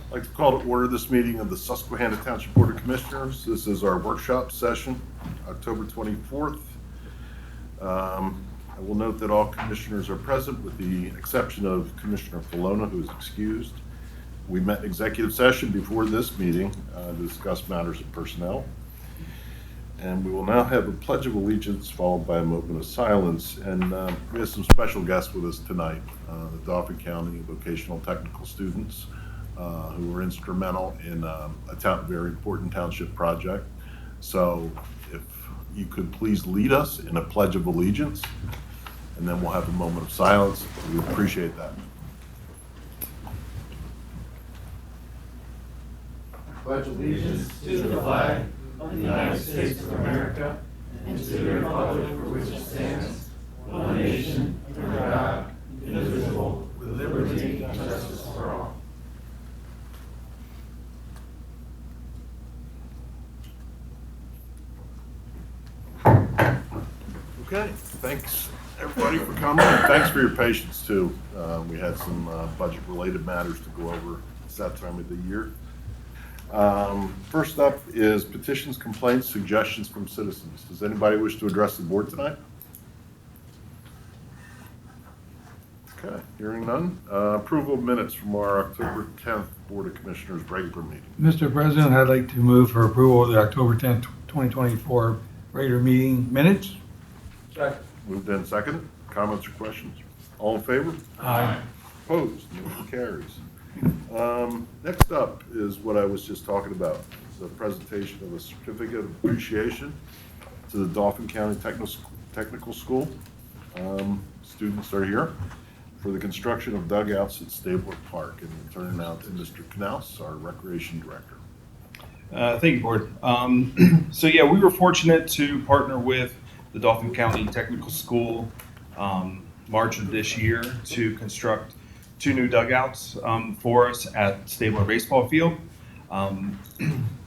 I'd like to call to order this meeting of the Susquehanna Township Board of Commissioners. This is our workshop session, October 24th. I will note that all commissioners are present with the exception of Commissioner Polona, who is excused. We met in executive session before this meeting to discuss matters of personnel. And we will now have a Pledge of Allegiance followed by a moment of silence. And we have some special guests with us tonight, the Dauphin County vocational technical students who were instrumental in a very important township project. So if you could please lead us in a Pledge of Allegiance, and then we'll have a moment of silence. We appreciate that. Pledge allegiance to the flag of the United States of America and to the republic for which it stands, one nation, under God, indivisible, with liberty and justice for all. Okay, thanks everybody for coming, and thanks for your patience too. We had some budget-related matters to go over. It's that time of the year. First up is petitions, complaints, suggestions from citizens. Does anybody wish to address the board tonight? Okay, hearing none. Approval of minutes from our October 10th Board of Commissioners regular meeting. Mr. President, I'd like to move for approval of the October 10th, 2024 regular meeting minutes. Second. Moved in second. Comments or questions? All in favor? Aye. Opposed? Motion carries. Next up is what I was just talking about. It's a presentation of a certificate of appreciation to the Dauphin County Technical School. Students are here for the construction of dugouts at Stabler Park, and we'll turn it now to Mr. Knaus, our Recreation Director. Thank you, Board. So yeah, we were fortunate to partner with the Dauphin County Technical School March of this year to construct 2 new dugouts for us at Stabler Baseball Field.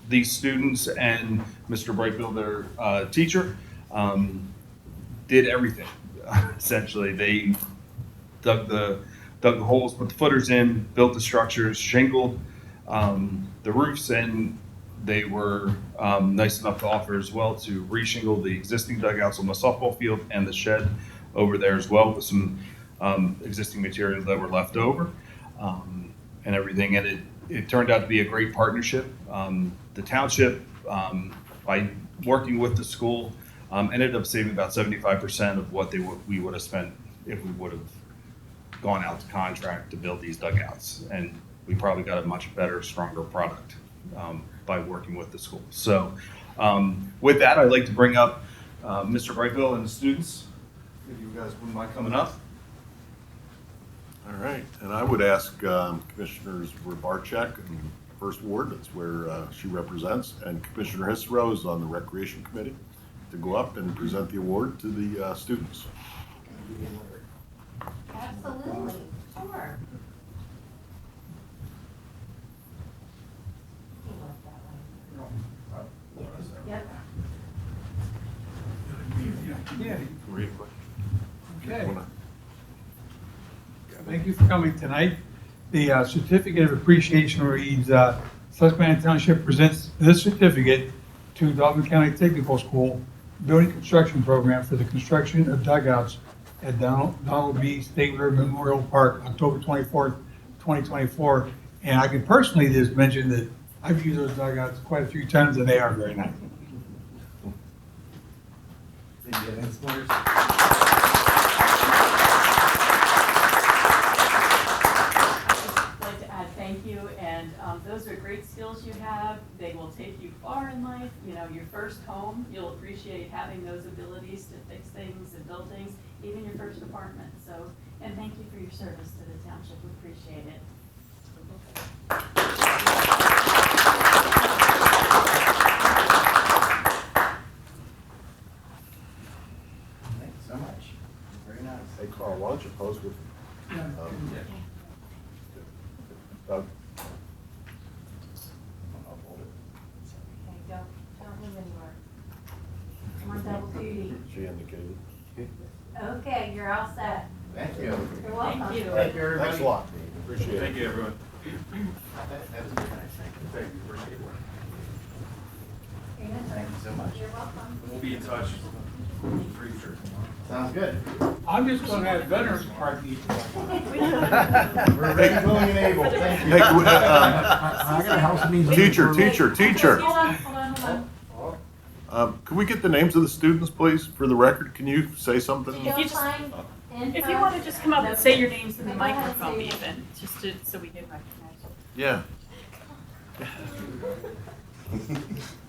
These students and Mr. Brightbill, their teacher, did everything. Essentially, they dug the holes, put the footers in, built the structures, shingled the roofs, and they were nice enough to offer as well to reshingle the existing dugouts on the softball field and the shed over there as well with some existing materials that were left over and everything. And it turned out to be a great partnership. The township, by working with the school, ended up saving about 75% of what we would have spent if we would have gone out to contract to build these dugouts. And we probably got a much better, stronger product by working with the school. So with that, I'd like to bring up Mr. Brightbill and the students. If you guys wouldn't mind coming up. All right, and I would ask Commissioners Rabarchak in First Ward, that's where she represents, and Commissioner Hisro is on the Recreation Committee, to go up and present the award to the students. Absolutely, sure. Yep. Yeah. Read a question. Okay. Wanna- Thank you for coming tonight. The certificate of appreciation reads, Susquehanna Township presents this certificate to Dauphin County Technical School Building Construction Program for the construction of dugouts at Donald B. Stabler Memorial Park, October 24th, 2024. And I can personally just mention that I've used those dugouts quite a few times, and they are very nice. Like to add thank you, and those are great skills you have. They will take you far in life. You know, your first home, you'll appreciate having those abilities to fix things and build things, even your first apartment. So, and thank you for your service to the township. We appreciate it. Thanks so much. Very nice. Hey Carl, why don't you pose with Doug? Okay, don't move anywhere. I'm on double duty. She indicated. Okay, you're all set. Thank you. You're welcome. Thank you, everybody. Thanks a lot. Appreciate it. Thank you, everyone. That was very nice, thank you. Thank you, appreciate it. Thank you so much. You're welcome. We'll be in touch. Sounds good. I'm just gonna have Veterans Park eat. We're ready, willing, and able, thank you. Hey, I got a house meeting. teacher. Hold on. Can we get the names of the students, please, for the record? Can you say something? If you just- If you want to just come up and say your names in the microphone even, just to, so we can recognize you. Yeah.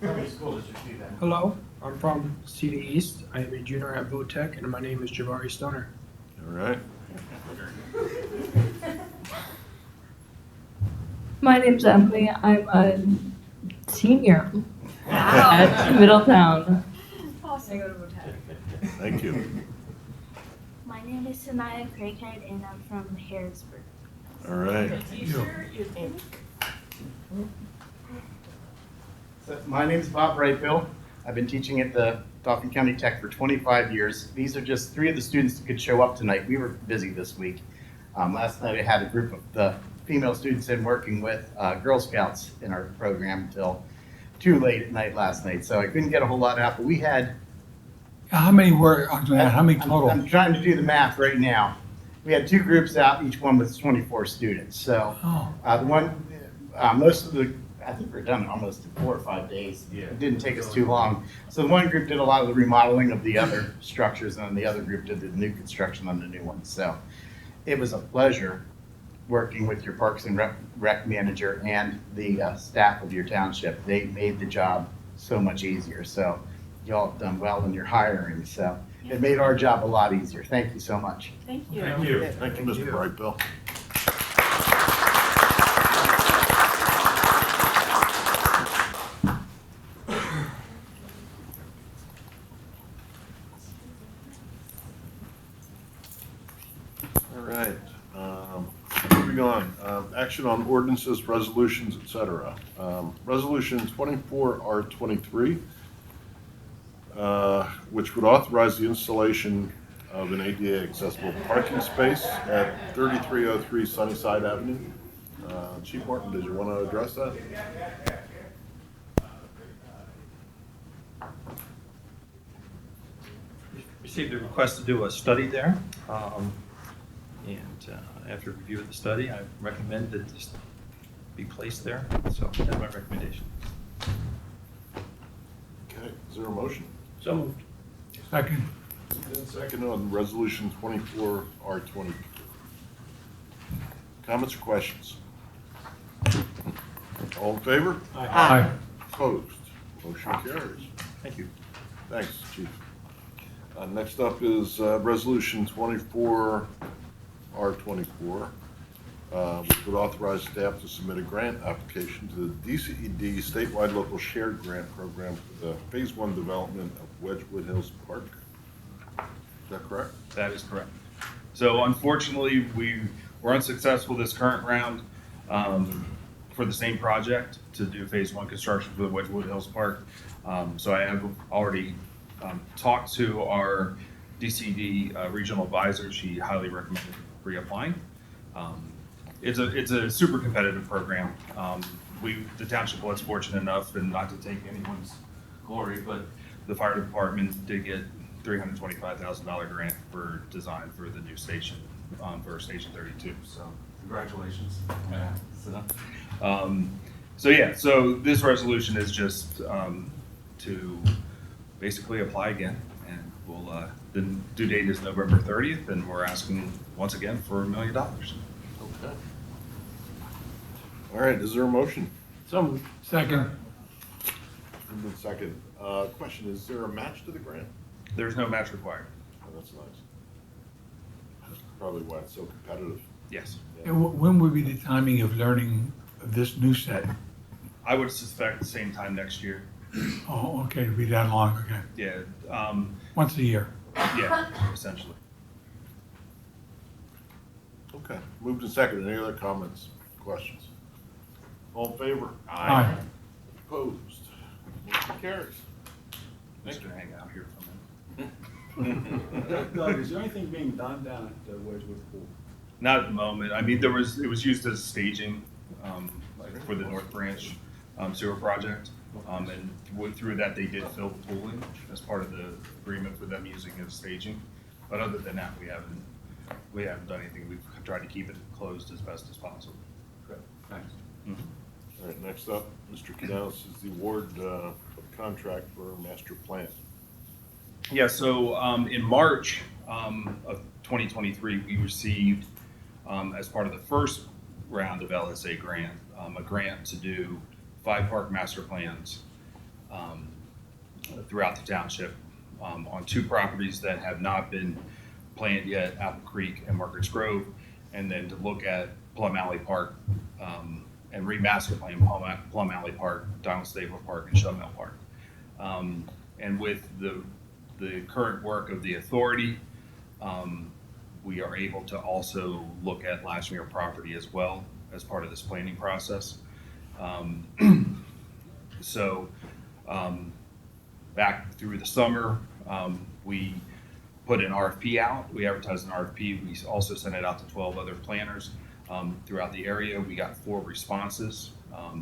How many school districts do that? Hello, I'm from CD East. I am a junior at VOTech, and my name is Jabari Stoner. All right. My name's Emily. I'm a senior at Middletown. Awesome. Thank you. My name is Sanaya Craighead and I'm from Harrisburg. All right. T-shirt, you think? So, my name is Bob Brightbill. I've been teaching at the Dauphin County Tech for 25 years. These are just 3 of the students that could show up tonight. We were busy this week. Last night I had a group of the female students in working with Girl Scouts in our program until too late at night last night, so I couldn't get a whole lot out, but we had How many were, how many total? I'm trying to do the math right now. We had 2 groups out, each one with 24 students. So Oh, the one, most of the, I think we're done in almost 4 or 5 days. Yeah. It didn't take us too long. So one group did a lot of the remodeling of the other structures, and the other group did the new construction on the new ones. So it was a pleasure working with your Parks and Rec manager and the staff of your township. They made the job so much easier. So y'all have done well in your hiring. So it made our job a lot easier. Thank you so much. Thank you. Thank you, Mr. Brightbill. All right. Moving on. Action on ordinances, resolutions, etc. Resolution 24R23. Which would authorize the installation of an ADA accessible parking space at 3303 Sunnyside Avenue. Chief Martin, did you want to address that? Received a request to do a study there. After review of the study, I recommend that this be placed there. So that's my recommendation. Okay, is there a motion? So moved. second. And second on resolution 24R23. Comments or questions? All in favor? Aye. Opposed? Motion carries. Thank you. Thanks, Chief. Next up is resolution 24R24, which would authorize staff to submit a grant application to the DCED statewide local shared grant program for the Phase 1 development of Wedgewood Hills Park. Is that correct? That is correct. So unfortunately, we were unsuccessful this current round for the same project to do Phase 1 construction for the Wedgewood Hills Park. So I have already talked to our DCD regional advisor. She highly recommended reapplying. It's a super competitive program. The township was fortunate enough, and not to take anyone's glory, but the fire department did get $325,000 grant for design for the new station for Station 32. So congratulations. So this resolution is just to basically apply again, and we'll the due date is November 30th, and we're asking once again for $1 million. Okay. All right, is there a motion? So moved. Second. Moved and second. Question, is there a match to the grant? There's no match required. Oh, that's nice. That's probably why it's so competitive. Yes, And when would be the timing of learning of this new set? I would suspect the same time next year. Oh, okay, it'll be that long, okay. Yeah, Once a year. yeah, essentially. Okay, moved and second. Any other comments, questions? All in favor? Aye. Opposed? Motion carries. Thanks for hanging out here for a minute. Doug, is there anything being done down at Wedgewood Pool? Not at the moment. I mean, it was used as staging like for the North Branch sewer project. And through that, they did fill the pooling as part of the agreement for them using it as staging. But other than that, we haven't done anything. We've tried to keep it closed as best as possible. Thanks. All right, next up, Mr. Canales, is the award of contract for master plan. Yeah, so in March of 2023, we received, as part of the first round of LSA grant, a grant to do 5 park master plans throughout the township on 2 properties that have not been planned yet, Apple Creek and Margaret's Grove, and then to look at Plum Alley Park and remaster plan Plum Alley Park, Donald Staples Park, and Shell Mill Park. And with the current work of the authority, we are able to also look at Lashmere property as well as part of this planning process. So back through the summer, we put an RFP out. We advertised an RFP. We also sent it out to 12 other planners throughout the area. We got 4 responses: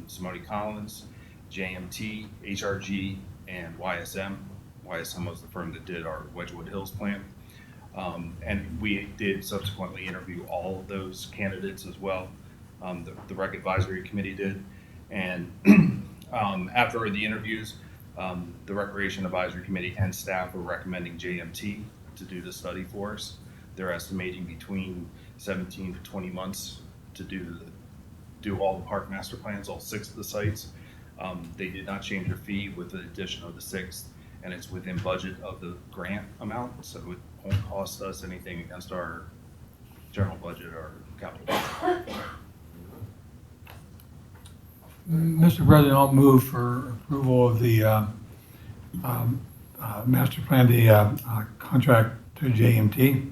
Simone Collins, JMT, HRG, and YSM. YSM was the firm that did our Wedgewood Hills plan. And we did subsequently interview all of those candidates as well. The Rec Advisory Committee did. And after the interviews, the Recreation Advisory Committee and staff were recommending JMT to do the study for us. They're estimating between 17 to 20 months to do all the park master plans, all 6 of the sites. They did not change their fee with the addition of the 6th, and it's within budget of the grant amount, so it won't cost us anything against our general budget or capital budget. Mr. President, I'll move for approval of the master plan, the contract to JMT.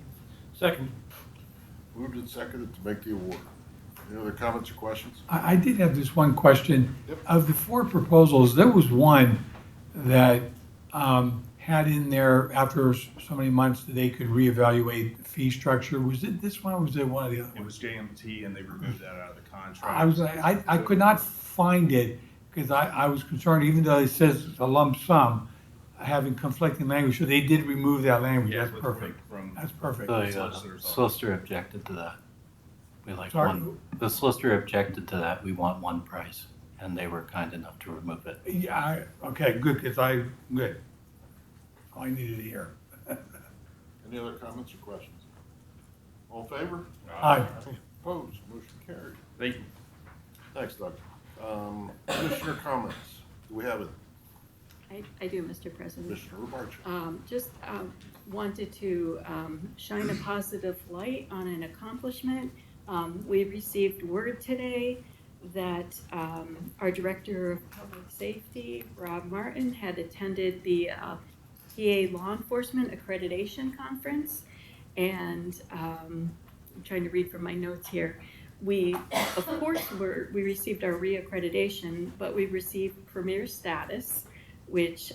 Second. Moved and seconded to make the award. Any other comments or questions? I did have this one question. Yep. Of the 4 proposals, there was one that had in there after so many months that they could reevaluate the fee structure. Was it this one or was it one of the other It ones? was JMT, and they removed that out of the contract. I could not find it because I was concerned, even though it says it's a lump sum, having conflicting language. So they did remove that language. Yeah, That's with- perfect. from- That's perfect. The Solicitors. solicitor objected to that. We like Sorry? the solicitor objected to that. We want one price, and they were kind enough to remove it. Yeah, okay, good, because good. All I needed to hear. Any other comments or questions? All in favor? Aye. Opposed? Motion carried. Thank you. Thanks, Doug. Commissioner comments? Do we have it? I do, Mr. President. Commissioner Rubarch. Just wanted to shine a positive light on an accomplishment. We received word today that our Director of Public Safety, Rob Martin, had attended the PA Law Enforcement Accreditation Conference. And I'm trying to read from my notes here. We, of course, we received our reaccreditation, but we received premier status, which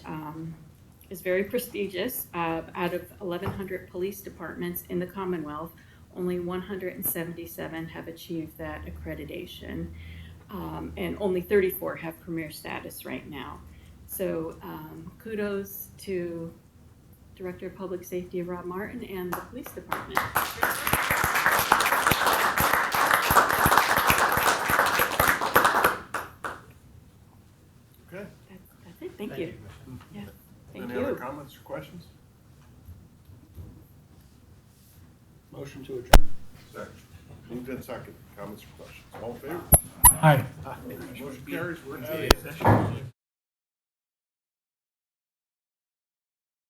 is very prestigious. Out of 1,100 police departments in the Commonwealth, only 177 have achieved that accreditation, and only 34 have premier status right now. So kudos to Director of Public Safety Rob Martin and the police department. Okay. That's it. Thank you. Yeah. Thank Any you. other comments or questions? Motion to adjourn. Second. Moved in second. Comments or questions? All in favor? Aye. Motion carries. We're out of here.